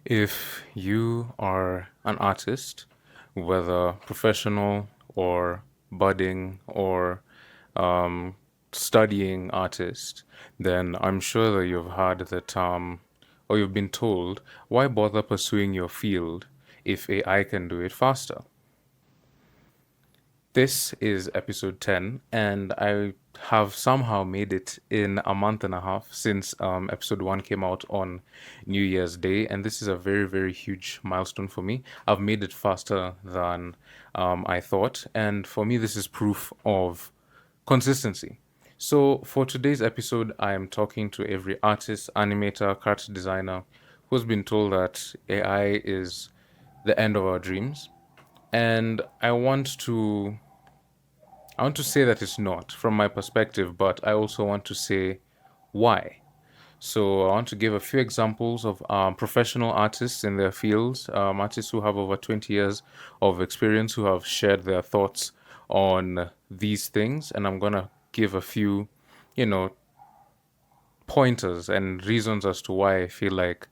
If you are an artist, whether professional or budding or um, studying artist, then I'm sure that you've heard that, or you've been told, why bother pursuing your field if AI can do it faster? This is episode 10, and I have somehow made it in a month and a half since episode 1 came out on New Year's Day, and this is a very, very huge milestone for me. I've made it faster than I thought, and for me, this is proof of consistency. So, for today's episode, I am talking to every artist, animator, character designer who's been told that AI is the end of our dreams. And I want to say that it's not from my perspective, but I also want to say why. So I want to give a few examples of professional artists in their fields, artists who have over 20 years of experience who have shared their thoughts on these things. And I'm going to give a few, you know, pointers and reasons as to why I feel like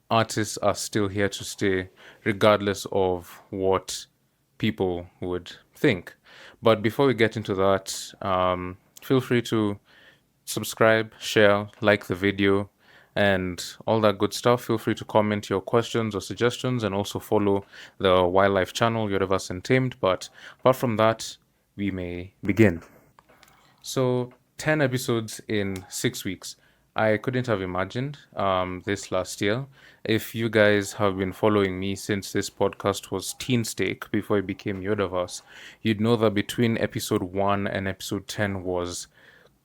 artists are still here to stay, regardless of what people would think. But before we get into that, feel free to subscribe, share, like the video, and all that good stuff. Feel free to comment your questions or suggestions and also follow the wildlife channel, Yoderverse and Tamed. But apart from that, we may begin. So, 10 episodes in 6 weeks. I couldn't have imagined this last year. If you guys have been following me since this podcast was Teen Steak before it became Yoderverse, you'd know that between episode 1 and episode 10 was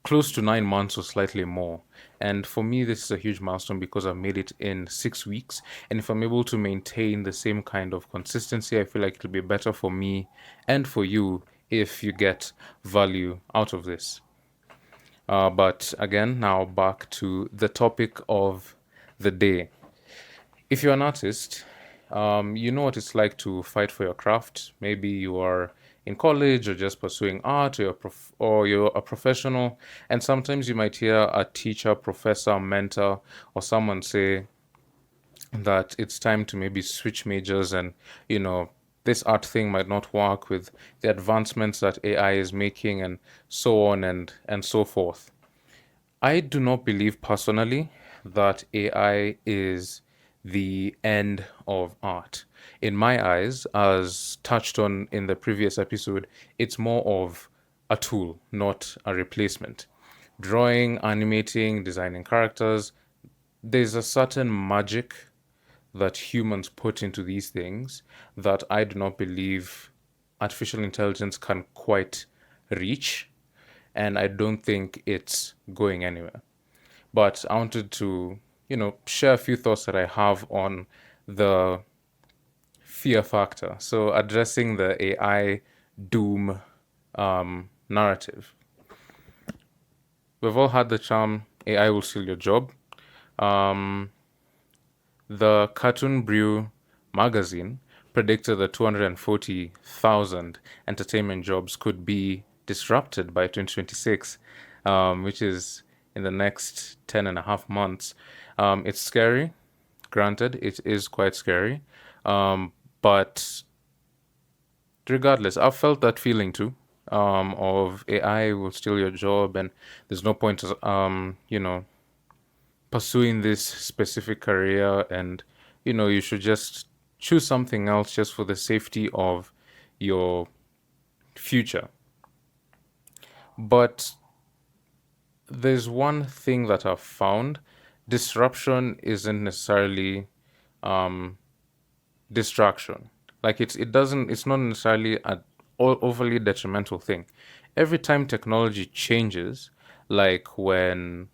close to 9 months or slightly more. And for me, this is a huge milestone because I've made it in 6 weeks. And if I'm able to maintain the same kind of consistency, I feel like it'll be better for me and for you if you get value out of this. But again, now back to the topic of the day. If you're an artist, you know what it's like to fight for your craft. Maybe you are in college or just pursuing art, or you're a professional, and sometimes you might hear a teacher, professor, mentor, or someone say that it's time to maybe switch majors and, this art thing might not work with the advancements that AI is making and so on and so forth. I do not believe personally that AI is the end of art. In my eyes, as touched on in the previous episode, it's more of a tool, not a replacement. Drawing, animating, designing characters, there's a certain magic that humans put into these things that I do not believe artificial intelligence can quite reach, and I don't think it's going anywhere. But I wanted to, share a few thoughts that I have on the fear factor. So, addressing the AI doom narrative. We've all had the charm AI will steal your job. Um, the Cartoon Brew magazine predicted that 240,000 entertainment jobs could be disrupted by 2026, which is in the next 10 and a half months. It's scary. Granted, it is quite scary. But regardless, I've felt that feeling too. Of AI will steal your job, and there's no point, pursuing this specific career, and you should just choose something else just for the safety of your future. But there's one thing that I've found: disruption isn't necessarily distraction. Like it's not necessarily an overly detrimental thing. Every time technology changes, like when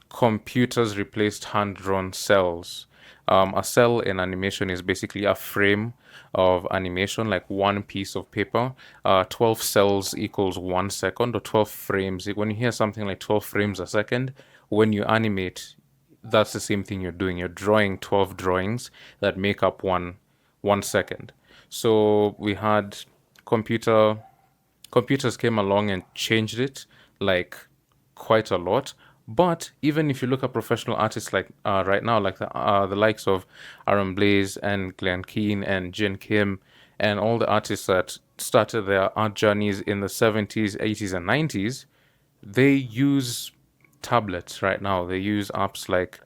computers replaced hand-drawn cells. A cell in animation is basically a frame of animation, like one piece of paper. 12 cells equals 1 second, or 12 frames. When you hear something like 12 frames a second, when you animate, that's the same thing you're doing. You're drawing 12 drawings that make up one second. So we had computers came along and changed it like quite a lot. But even if you look at professional artists like right now, like the likes of Aaron Blaze and Glenn Keane and Jin Kim and all the artists that started their art journeys in the 70s, 80s, and 90s, they use tablets right now. They use apps like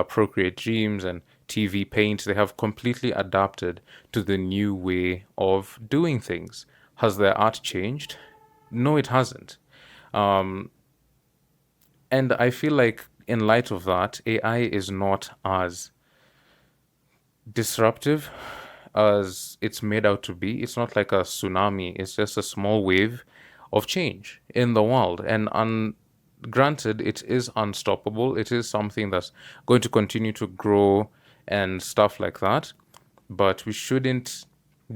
Procreate Dreams and TV Paint. They have completely adapted to the new way of doing things. Has their art changed? No, it hasn't. And I feel like, in light of that, AI is not as disruptive as it's made out to be. It's not like a tsunami, it's just a small wave of change in the world. And granted, it is unstoppable. It is something that's going to continue to grow and stuff like that. But we shouldn't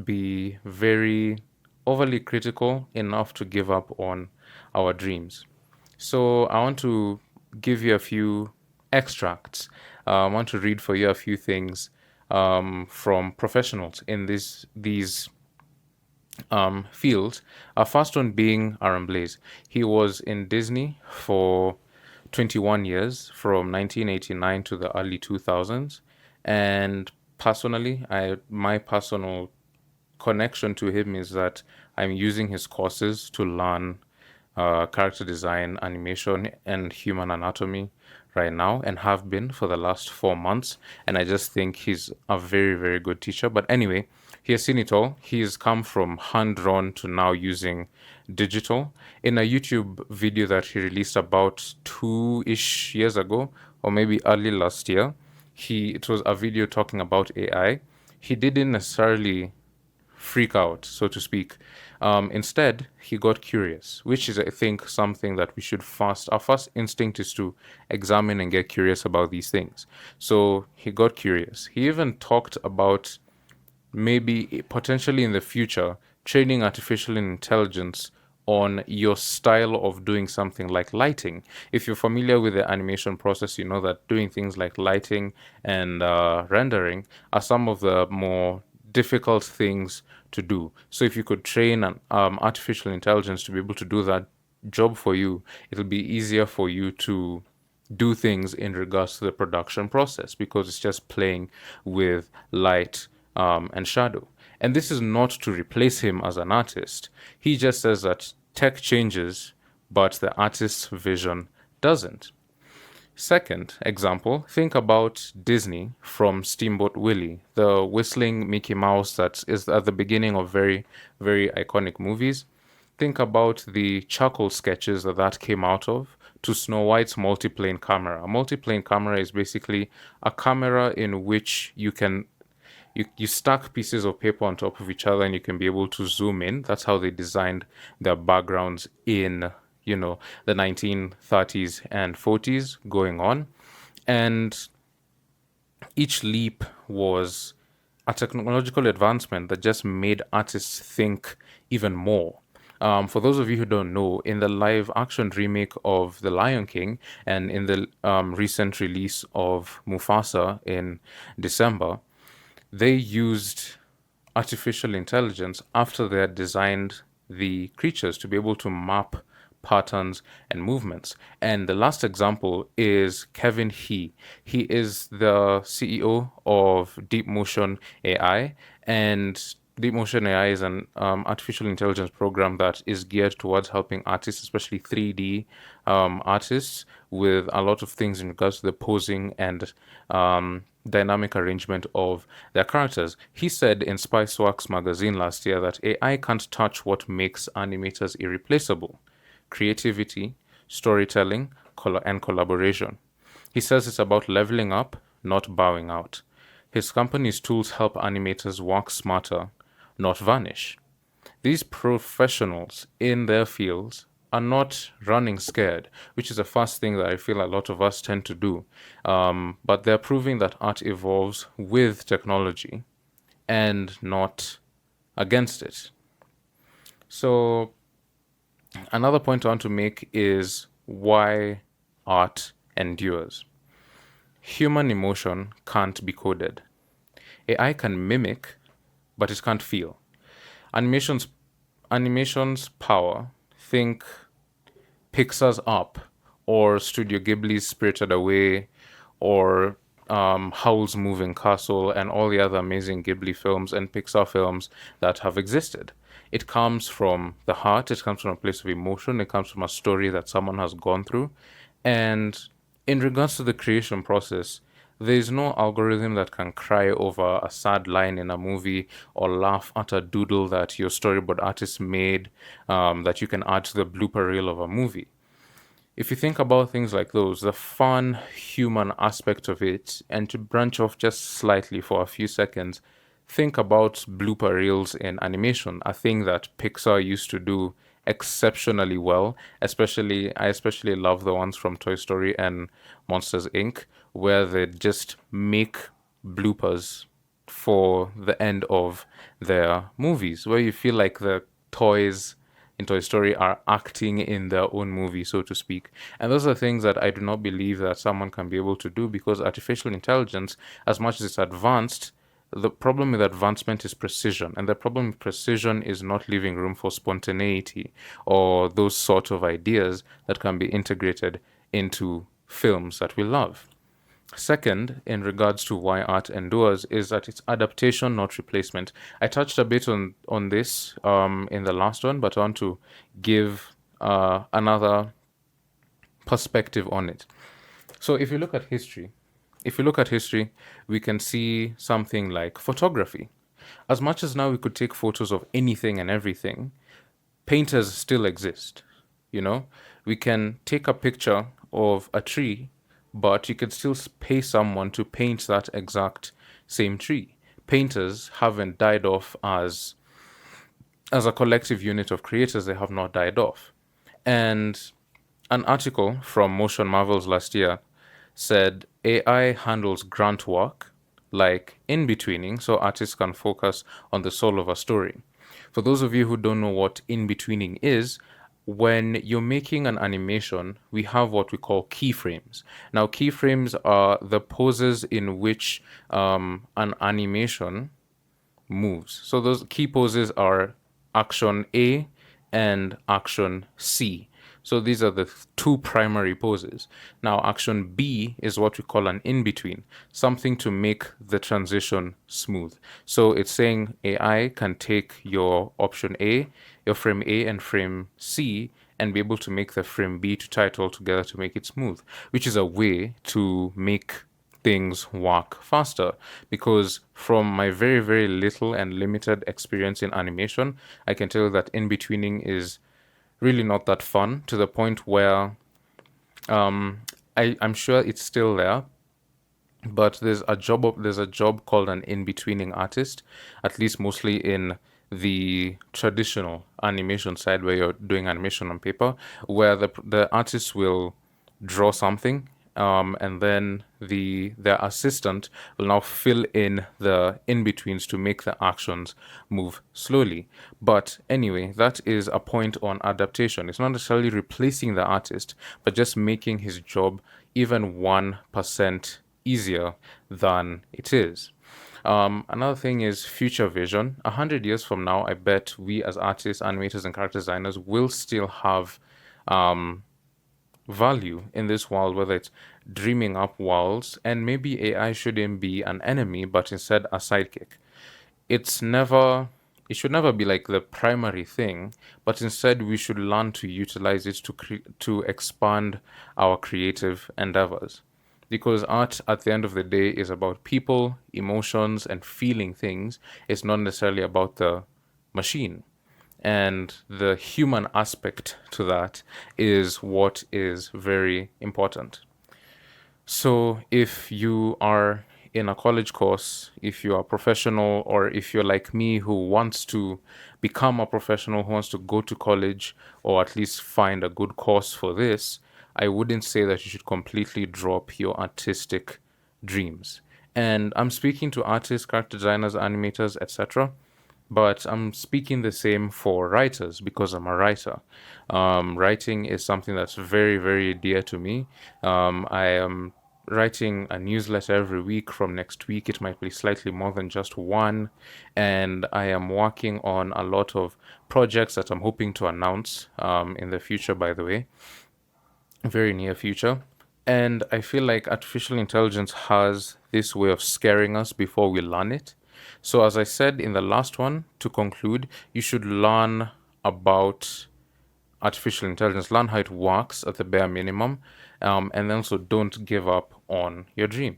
be very overly critical enough to give up on our dreams. So I want to give you a few extracts. I want to read for you a few things from professionals in these fields. Our first one being Aaron Blaze. He was in Disney for 21 years, from 1989 to the early 2000s. And personally, my personal connection to him is that I'm using his courses to learn character design, animation, and human anatomy right now, and have been for the last 4 months. And I just think he's a very, very good teacher. But anyway, he has seen it all. He's come from hand drawn to now using digital. In a YouTube video that he released about 2-ish years ago, or maybe early last year, it was a video talking about AI. He didn't necessarily freak out, so to speak. Instead, he got curious, which is, I think, something that we should our first instinct is to examine and get curious about these things. So he got curious. He even talked about maybe potentially in the future training artificial intelligence on your style of doing something like lighting. If you're familiar with the animation process, you know that doing things like lighting and rendering are some of the more difficult things to do. So if you could train an artificial intelligence to be able to do that job for you, it'll be easier for you to do things in regards to the production process, because it's just playing with light and shadow. And this is not to replace him as an artist. He just says that tech changes, but the artist's vision doesn't. Second example, think about Disney from Steamboat Willie, the whistling Mickey Mouse that is at the beginning of very, very iconic movies. Think about the charcoal sketches that came out of, to Snow White's multiplane camera. A multiplane camera is basically a camera in which you stack pieces of paper on top of each other and you can be able to zoom in. That's how they designed their backgrounds in the 1930s and 40s going on. And each leap was a technological advancement that just made artists think even more. For those of you who don't know, in the live action remake of The Lion King and in the recent release of Mufasa in December, they used artificial intelligence after they had designed the creatures to be able to map patterns and movements. And the last example is Kevin He. He is the CEO of Deep Motion AI, and Deep Motion AI is an artificial intelligence program that is geared towards helping artists, especially 3D artists, with a lot of things in regards to the posing and dynamic arrangement of their characters. He said in Spiceworks magazine last year that AI can't touch what makes animators irreplaceable: creativity, storytelling, and collaboration. He says it's about leveling up, not bowing out. His company's tools help animators work smarter, not vanish. These professionals in their fields are not running scared, which is the first thing that I feel a lot of us tend to do. But they're proving that art evolves with technology and not against it. So another point I want to make is why art endures. Human emotion can't be coded. AI can mimic, but it can't feel. Animation's animation's power. Think Pixar's Up, or Studio Ghibli's Spirited Away, or Howl's Moving Castle, and all the other amazing Ghibli films and Pixar films that have existed. It comes from the heart, it comes from a place of emotion, it comes from a story that someone has gone through. And in regards to the creation process, there is no algorithm that can cry over a sad line in a movie or laugh at a doodle that your storyboard artist made, that you can add to the blooper reel of a movie. If you think about things like those, the fun human aspect of it, and to branch off just slightly for a few seconds, think about blooper reels in animation, a thing that Pixar used to do exceptionally well. I especially love the ones from Toy Story and Monsters Inc., where they just make bloopers for the end of their movies, where you feel like the toys in Toy Story are acting in their own movie, so to speak. And those are things that I do not believe that someone can be able to do, because artificial intelligence, as much as it's advanced, the problem with advancement is precision. And the problem with precision is not leaving room for spontaneity or those sort of ideas that can be integrated into films that we love. Second, in regards to why art endures, is that it's adaptation, not replacement. I touched a bit on this in the last one, but I want to give another perspective on it. So if you look at history, we can see something like photography. As much as now we could take photos of anything and everything, painters still exist. You know, we can take a picture of a tree, but you can still pay someone to paint that exact same tree. Painters haven't died off as a collective unit of creators, they have not died off. And an article from Motion Marvels last year said AI handles grunt work like in-betweening so artists can focus on the soul of a story. For those of you who don't know what in-betweening is, when you're making an animation, we have what we call keyframes. Now, keyframes are the poses in which an animation moves. So those key poses are action A and action C. So these are the two primary poses. Now, action B is what we call an in-between, something to make the transition smooth. So it's saying AI can take your option A, your frame A and frame C, and be able to make the frame B to tie it all together to make it smooth, which is a way to make things work faster. Because from my very, very little and limited experience in animation, I can tell you that in-betweening is really not that fun, to the point where I'm sure it's still there, but there's a job called an in-betweening artist, at least mostly in the traditional animation side where you're doing animation on paper, where the artist will draw something, and then their assistant will now fill in the in-betweens to make the actions move slowly. But anyway, that is a point on adaptation. It's not necessarily replacing the artist, but just making his job even 1% easier than it is. Another thing is future vision. 100 years from now, I bet we as artists, animators, and character designers will still have value in this world, whether it's dreaming up worlds, and maybe AI shouldn't be an enemy, but instead a sidekick. It should never be like the primary thing, but instead we should learn to utilize it to expand our creative endeavors. Because art, at the end of the day, is about people, emotions, and feeling things. It's not necessarily about the machine. And the human aspect to that is what is very important. So if you are in a college course, if you are a professional, or if you're like me who wants to become a professional, who wants to go to college, or at least find a good course for this, I wouldn't say that you should completely drop your artistic dreams. And I'm speaking to artists, character designers, animators, etc. But I'm speaking the same for writers because I'm a writer. Writing is something that's very, very dear to me. I am writing a newsletter every week. From next week, it might be slightly more than just one. And I am working on a lot of projects that I'm hoping to announce in the future, by the way, very near future. And I feel like artificial intelligence has this way of scaring us before we learn it. So, as I said in the last one, to conclude, you should learn about artificial intelligence, learn how it works at the bare minimum, and then also don't give up on your dream.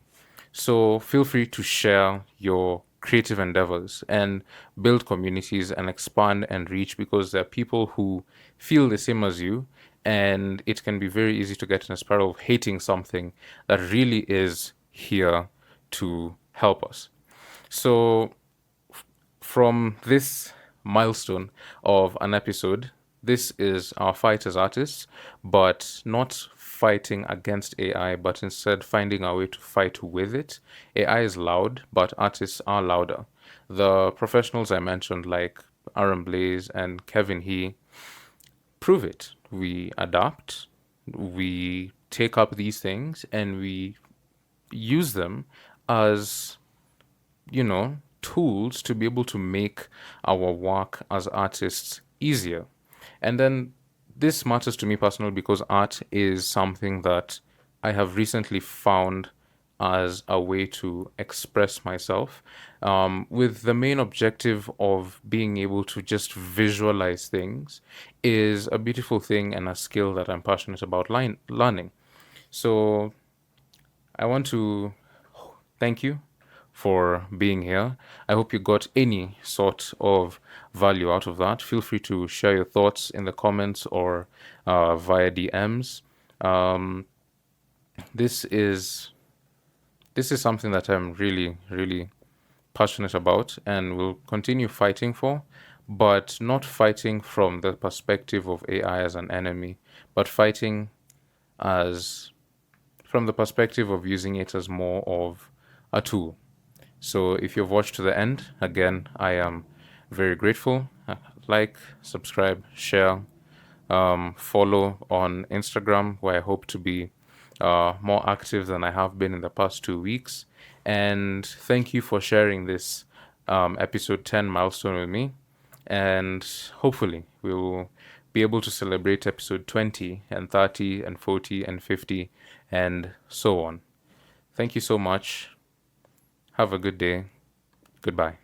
So feel free to share your creative endeavors and build communities and expand and reach, because there are people who feel the same as you, and it can be very easy to get in a spiral of hating something that really is here to help us. So from this milestone of an episode, this is our fight as artists, but not fighting against AI, but instead finding a way to fight with it. AI is loud, but artists are louder. The professionals I mentioned, like Aaron Blaze and Kevin He, prove it. We adapt, we take up these things, and we use them as, tools to be able to make our work as artists easier. And then this matters to me personally because art is something that I have recently found as a way to express myself, with the main objective of being able to just visualize things is a beautiful thing and a skill that I'm passionate about learning. So I want to thank you for being here. I hope you got any sort of value out of that. Feel free to share your thoughts in the comments or via DMs. Um, this is something that I'm really, really passionate about and will continue fighting for, but not fighting from the perspective of AI as an enemy, but fighting as from the perspective of using it as more of a tool. So if you've watched to the end, again, I am very grateful. Like, subscribe, share, follow on Instagram, where I hope to be more active than I have been in the past 2 weeks. And thank you for sharing this episode 10 milestone with me. And hopefully we will be able to celebrate episode 20 and 30 and 40 and 50 and so on. Thank you so much. Have a good day. Goodbye.